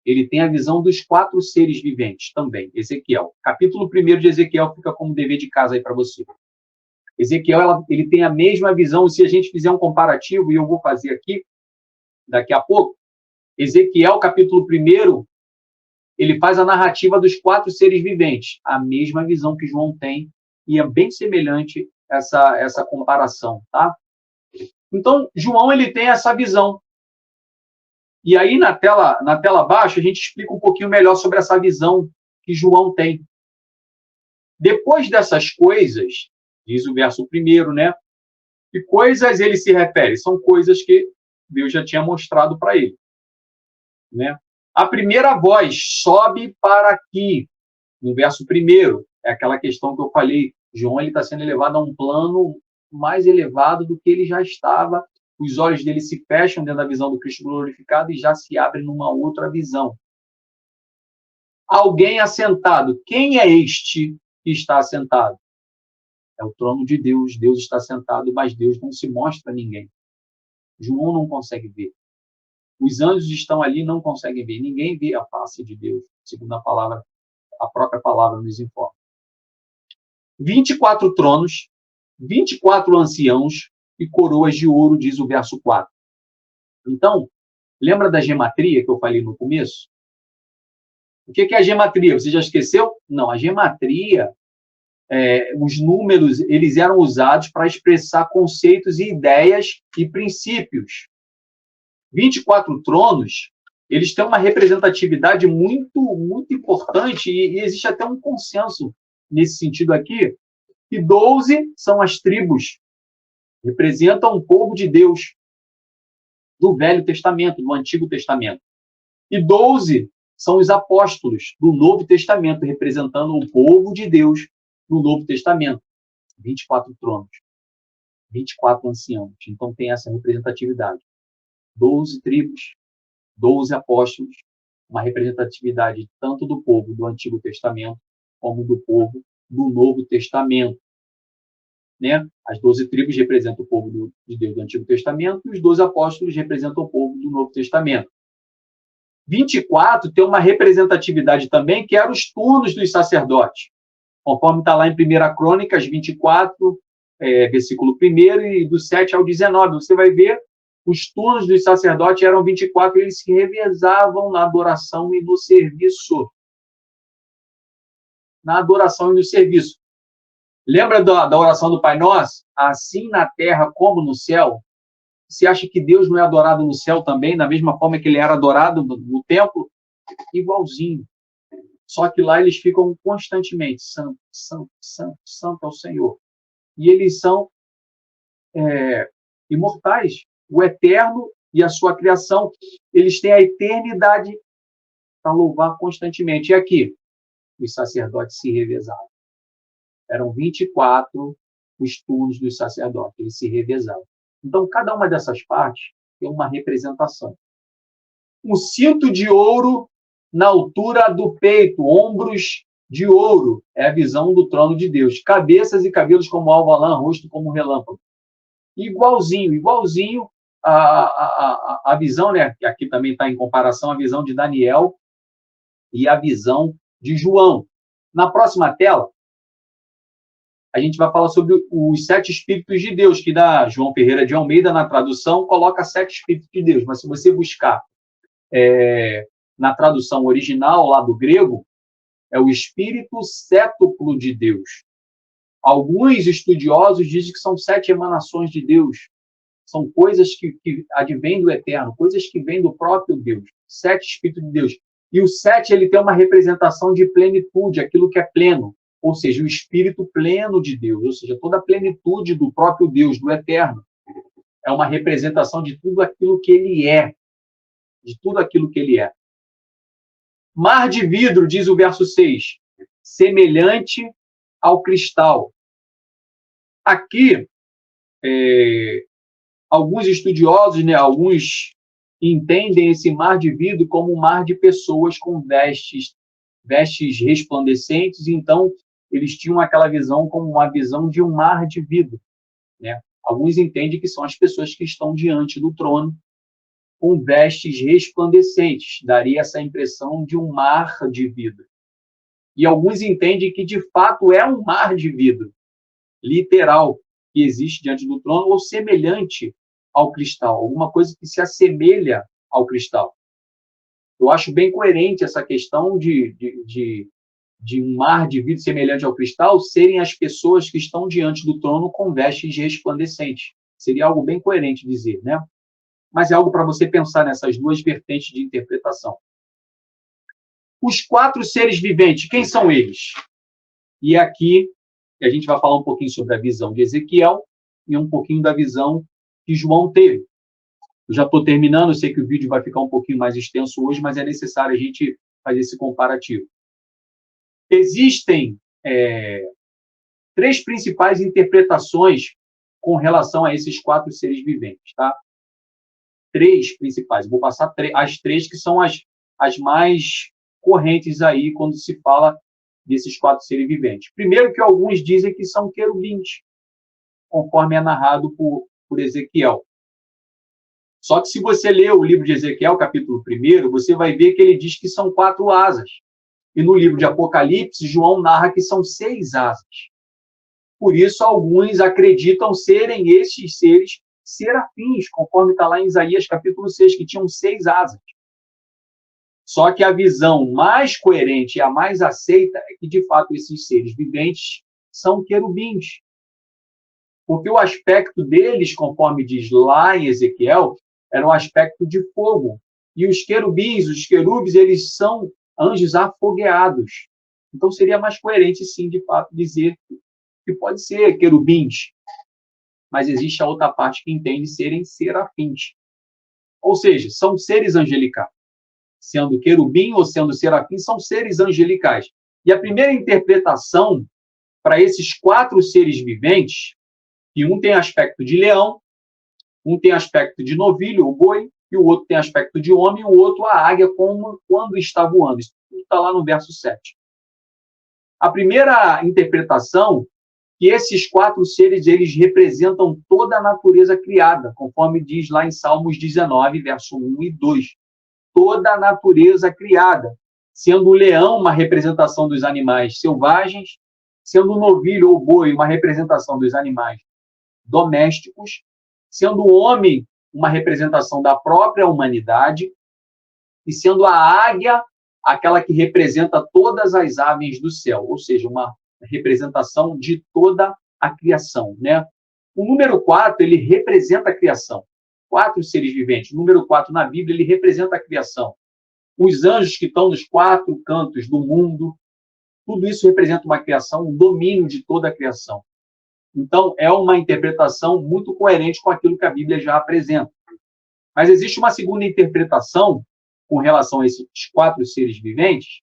Ele tem a visão dos 4 seres viventes também, Ezequiel. Capítulo 1 de Ezequiel fica como dever de casa aí para você. Ezequiel ele tem a mesma visão, e se a gente fizer um comparativo, e eu vou fazer aqui, daqui a pouco, Ezequiel, capítulo 1, ele faz a narrativa dos 4 seres viventes, a mesma visão que João tem, e é bem semelhante essa comparação, tá? Então, João ele tem essa visão. E aí, na tela abaixo, a gente explica um pouquinho melhor sobre essa visão que João tem. Depois dessas coisas, diz o verso 1, né? Que coisas ele se refere? São coisas que Deus já tinha mostrado para ele, né? A primeira voz, sobe para aqui, no verso 1, é aquela questão que eu falei, João está sendo elevado a um plano mais elevado do que ele já estava, os olhos dele se fecham dentro da visão do Cristo glorificado e já se abrem numa outra visão. Alguém assentado, quem é este que está assentado? É o trono de Deus, Deus está sentado, mas Deus não se mostra a ninguém. João não consegue ver. Os anjos estão ali, não conseguem ver. Ninguém vê a face de Deus, segundo a própria palavra nos informa. 24 tronos, 24 anciãos e coroas de ouro, diz o verso 4. Então, lembra da gematria que eu falei no começo? O que é a gematria? Você já esqueceu? Não, a gematria, os números, eles eram usados para expressar conceitos e ideias e princípios. 24 tronos, eles têm uma representatividade muito, muito importante e existe até um consenso nesse sentido aqui, que 12 são as tribos, representam o povo de Deus do Velho Testamento, do Antigo Testamento. E 12 são os apóstolos do Novo Testamento, representando o povo de Deus no Novo Testamento. 24 tronos, 24 anciãos. Então tem essa representatividade. 12 tribos, 12 apóstolos, uma representatividade tanto do povo do Antigo Testamento como do povo do Novo Testamento, né? As 12 tribos representam o povo de Deus do Antigo Testamento e os 12 apóstolos representam o povo do Novo Testamento. 24 tem uma representatividade também, que eram os turnos dos sacerdotes, conforme está lá em 1 Crônicas 24, versículo 1, e do 7 ao 19. Você vai ver, os turnos dos sacerdotes eram 24, e eles se revezavam na adoração e no serviço. Na adoração e no serviço. Lembra da oração do Pai Nosso? Assim na terra como no céu. Você acha que Deus não é adorado no céu também, da mesma forma que ele era adorado no templo? Igualzinho. Só que lá eles ficam constantemente, santo, santo, santo, santo ao Senhor. E eles são imortais. O eterno e a sua criação, eles têm a eternidade para louvar constantemente. E aqui, os sacerdotes se revezavam. Eram 24 os turnos dos sacerdotes, eles se revezavam. Então, cada uma dessas partes tem uma representação. Um cinto de ouro na altura do peito, ombros de ouro, é a visão do trono de Deus. Cabeças e cabelos como alva lã, rosto como relâmpago. Igualzinho a visão, né? Que aqui também está em comparação, a visão de Daniel e a visão de João. Na próxima tela, a gente vai falar sobre os 7 Espíritos de Deus, que da João Ferreira de Almeida, na tradução, coloca 7 Espíritos de Deus. Mas se você buscar na tradução original, lá do grego, é o Espírito Cétuplo de Deus. Alguns estudiosos dizem que são 7 emanações de Deus. São coisas que advêm do Eterno, coisas que vêm do próprio Deus. 7 Espíritos de Deus. E o 7, ele tem uma representação de plenitude, aquilo que é pleno. Ou seja, o Espírito pleno de Deus. Ou seja, toda a plenitude do próprio Deus, do Eterno. É uma representação de tudo aquilo que ele é. De tudo aquilo que ele é. Mar de vidro, diz o verso 6, semelhante ao cristal. Aqui, alguns estudiosos, né, alguns entendem esse mar de vidro como um mar de pessoas com vestes resplandecentes, então eles tinham aquela visão como uma visão de um mar de vidro, né? Alguns entendem que são as pessoas que estão diante do trono com vestes resplandecentes, daria essa impressão de um mar de vidro. E alguns entendem que, de fato, é um mar de vidro, literal, que existe diante do trono, ou semelhante ao cristal, alguma coisa que se assemelha ao cristal. Eu acho bem coerente essa questão de um mar de vidro semelhante ao cristal serem as pessoas que estão diante do trono com vestes resplandecentes. Seria algo bem coerente dizer, né? Mas é algo para você pensar nessas duas vertentes de interpretação. Os 4 seres viventes, quem são eles? E aqui a gente vai falar um pouquinho sobre a visão de Ezequiel e um pouquinho da visão que João teve. Eu já estou terminando, eu sei que o vídeo vai ficar um pouquinho mais extenso hoje, mas é necessário a gente fazer esse comparativo. Existem 3 principais interpretações com relação a esses 4 seres viventes, tá? 3 principais. Vou passar as 3 que são as mais correntes aí quando se fala desses 4 seres viventes. Primeiro, que alguns dizem que são querubins, conforme é narrado por Ezequiel. Só que se você ler o livro de Ezequiel, capítulo 1, você vai ver que ele diz que são 4 asas. E no livro de Apocalipse, João narra que são 6 asas. Por isso, alguns acreditam serem estes seres serafins, conforme está lá em Isaías, capítulo 6, que tinham 6 asas. Só que a visão mais coerente e a mais aceita é que, de fato, esses seres viventes são querubins. Porque o aspecto deles, conforme diz lá em Ezequiel, era um aspecto de fogo. E os querubins, os querubes, eles são anjos afogueados. Então, seria mais coerente, sim, de fato, dizer que pode ser querubins. Mas existe a outra parte que entende serem serafins. Ou seja, são seres angelicais. Sendo querubim ou sendo serafim, são seres angelicais. E a primeira interpretação para esses 4 seres viventes, que um tem aspecto de leão, um tem aspecto de novilho, ou boi, e o outro tem aspecto de homem, e o outro a águia, como quando está voando. Isso está lá no verso 7. A primeira interpretação, que esses 4 seres, eles representam toda a natureza criada, conforme diz lá em Salmos 19, verso 1 e 2. Toda a natureza criada, sendo o leão uma representação dos animais selvagens, sendo o novilho ou boi uma representação dos animais domésticos, sendo o homem uma representação da própria humanidade, e sendo a águia aquela que representa todas as aves do céu, ou seja, uma representação de toda a criação, né? O número 4, ele representa a criação. 4 seres viventes. O número 4 na Bíblia, ele representa a criação. Os anjos que estão nos 4 cantos do mundo, tudo isso representa uma criação, um domínio de toda a criação. Então, é uma interpretação muito coerente com aquilo que a Bíblia já apresenta. Mas existe uma segunda interpretação com relação a esses 4 seres viventes,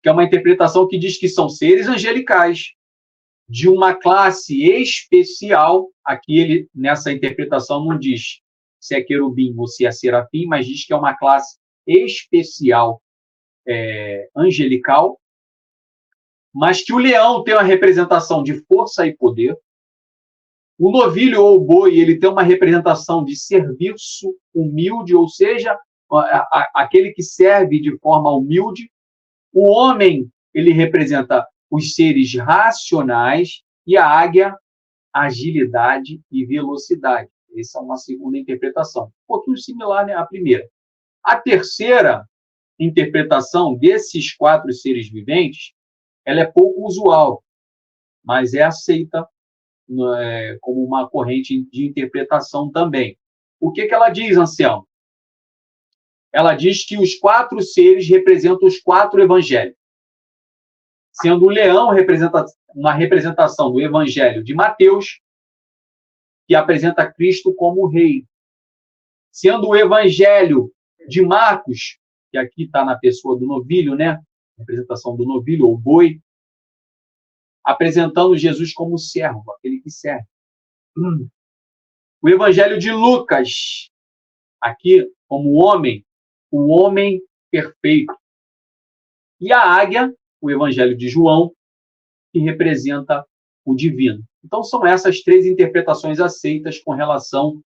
que é uma interpretação que diz que são seres angelicais, de uma classe especial. Aqui, ele, nessa interpretação, não diz se é querubim ou se é serafim, mas diz que é uma classe especial angelical, mas que o leão tem uma representação de força e poder, o novilho ou o boi, ele tem uma representação de serviço humilde, ou seja, aquele que serve de forma humilde. O homem, ele representa os seres racionais, e a águia, agilidade e velocidade. Essa é uma segunda interpretação, um pouquinho similar, né, à primeira. A terceira interpretação desses 4 seres viventes, ela é pouco usual, mas é aceita como uma corrente de interpretação também. O que ela diz, Anselmo? Ela diz que os 4 seres representam os 4 evangelhos, sendo o leão uma representação do evangelho de Mateus, que apresenta Cristo como rei, sendo o evangelho de Marcos, que aqui está na pessoa do novilho, né? Representação do novilho ou boi, apresentando Jesus como servo, aquele que serve. O evangelho de Lucas, aqui como homem, o homem perfeito. E a águia, o evangelho de João, que representa o divino. Então, são essas 3 interpretações aceitas com relação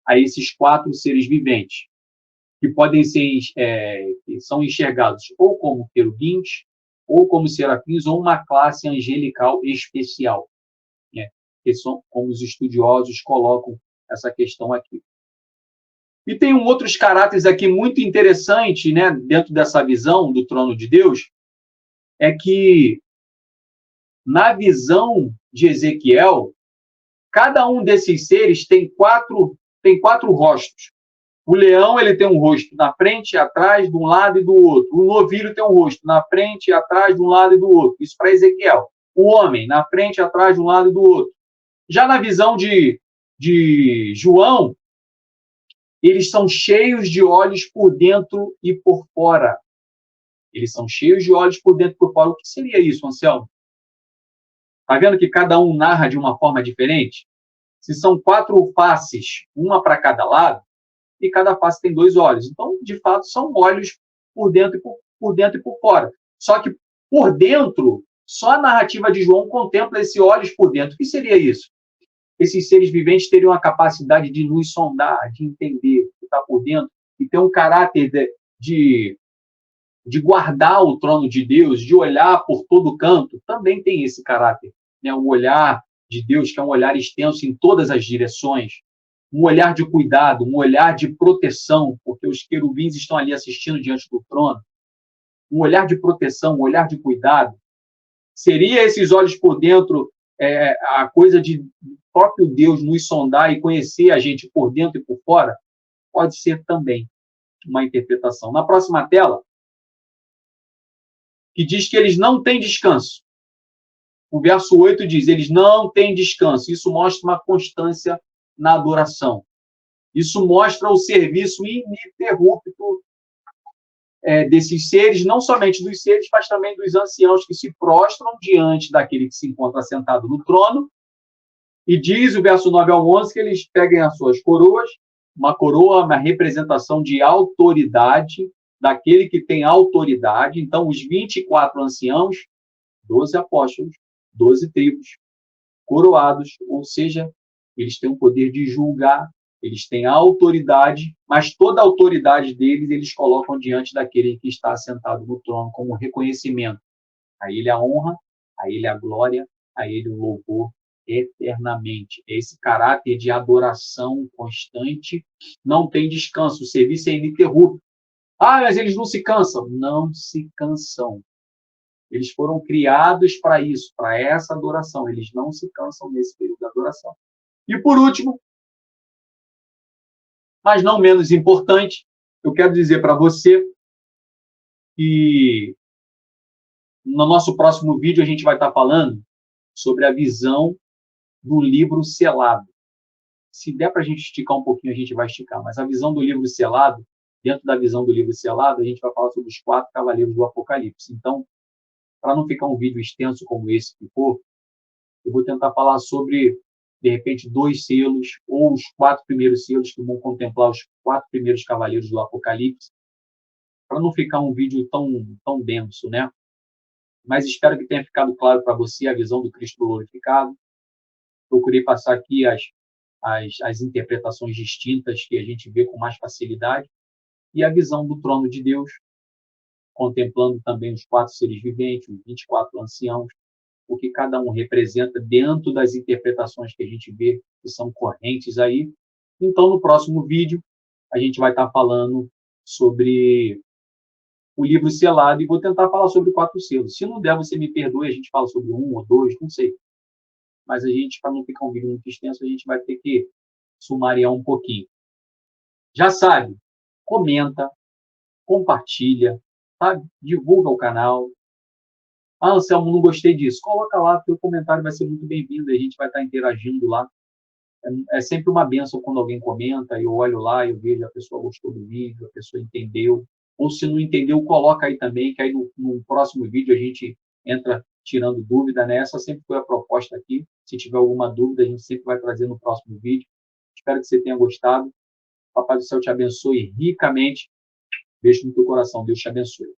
a esses 4 seres viventes, que podem ser, que são enxergados ou como querubins, ou como serafins, ou uma classe angelical especial, né? Que são como os estudiosos colocam essa questão aqui. E tem outros caráteres aqui muito interessantes, né, dentro dessa visão do trono de Deus, é que, na visão de Ezequiel, cada um desses seres tem 4 rostos. O leão, ele tem um rosto na frente e atrás, de um lado e do outro. O novilho tem um rosto na frente e atrás, de um lado e do outro. Isso para Ezequiel. O homem, na frente e atrás, de um lado e do outro. Já na visão de João, eles são cheios de olhos por dentro e por fora. Eles são cheios de olhos por dentro e por fora. O que seria isso, Anselmo? Está vendo que cada um narra de uma forma diferente? Se são 4 faces, uma para cada lado, e cada face tem 2 olhos. Então, de fato, são olhos por dentro e por fora. Só que por dentro, só a narrativa de João contempla esse olhos por dentro. O que seria isso? Esses seres viventes teriam a capacidade de nos sondar, de entender o que está por dentro, e ter um caráter de guardar o trono de Deus, de olhar por todo canto. Também tem esse caráter, né? O olhar de Deus, que é um olhar extenso em todas as direções, um olhar de cuidado, um olhar de proteção, porque os querubins estão ali assistindo diante do trono. Um olhar de proteção, um olhar de cuidado. Seria esses olhos por dentro a coisa de próprio Deus nos sondar e conhecer a gente por dentro e por fora? Pode ser também uma interpretação. Na próxima tela, que diz que eles não têm descanso. O verso 8 diz, eles não têm descanso. Isso mostra uma constância na adoração. Isso mostra o serviço ininterrupto desses seres, não somente dos seres, mas também dos anciãos que se prostram diante daquele que se encontra sentado no trono. E diz o verso 9 ao 11 que eles peguem as suas coroas, uma coroa, uma representação de autoridade, daquele que tem autoridade. Então, os 24 anciãos, 12 apóstolos, 12 tribos, coroados, ou seja, eles têm o poder de julgar, eles têm a autoridade, mas toda a autoridade deles eles colocam diante daquele que está sentado no trono como reconhecimento. A ele a honra, a ele a glória, a ele o louvor eternamente. Esse caráter de adoração constante não tem descanso, o serviço é ininterrupto. Ah, mas eles não se cansam. Não se cansam. Eles foram criados para isso, para essa adoração. Eles não se cansam nesse período de adoração. E por último, mas não menos importante, eu quero dizer para você que no nosso próximo vídeo a gente vai estar falando sobre a visão do livro selado. Se der para a gente esticar um pouquinho, a gente vai esticar, mas a visão do livro selado, dentro da visão do livro selado, a gente vai falar sobre os 4 cavaleiros do Apocalipse. Então, para não ficar um vídeo extenso como esse que for, eu vou tentar falar sobre, de repente, 2 selos, ou os 4 primeiros selos que vão contemplar os 4 primeiros cavaleiros do Apocalipse, para não ficar um vídeo tão denso, né? Mas espero que tenha ficado claro para você a visão do Cristo glorificado. Procurei passar aqui as interpretações distintas que a gente vê com mais facilidade, e a visão do trono de Deus, contemplando também os 4 seres viventes, os 24 anciãos, o que cada um representa dentro das interpretações que a gente vê, que são correntes aí. Então, no próximo vídeo, a gente vai estar falando sobre o livro selado e vou tentar falar sobre 4 selos. Se não der, você me perdoe, a gente fala sobre 1 ou 2, não sei. Mas a gente, para não ficar um vídeo muito extenso, a gente vai ter que sumariar um pouquinho. Já sabe, comenta, compartilha, tá? Divulga o canal. Ah, Anselmo, não gostei disso. Coloca lá, teu comentário vai ser muito bem-vindo, a gente vai estar interagindo lá. É sempre uma bênção quando alguém comenta, eu olho lá, eu vejo a pessoa gostou do vídeo, a pessoa entendeu. Ou se não entendeu, coloca aí também, que aí no próximo vídeo a gente entra tirando dúvida, né? Essa sempre foi a proposta aqui. Se tiver alguma dúvida, a gente sempre vai trazer no próximo vídeo. Espero que você tenha gostado. Papai do céu te abençoe ricamente. Beijo no teu coração. Deus te abençoe.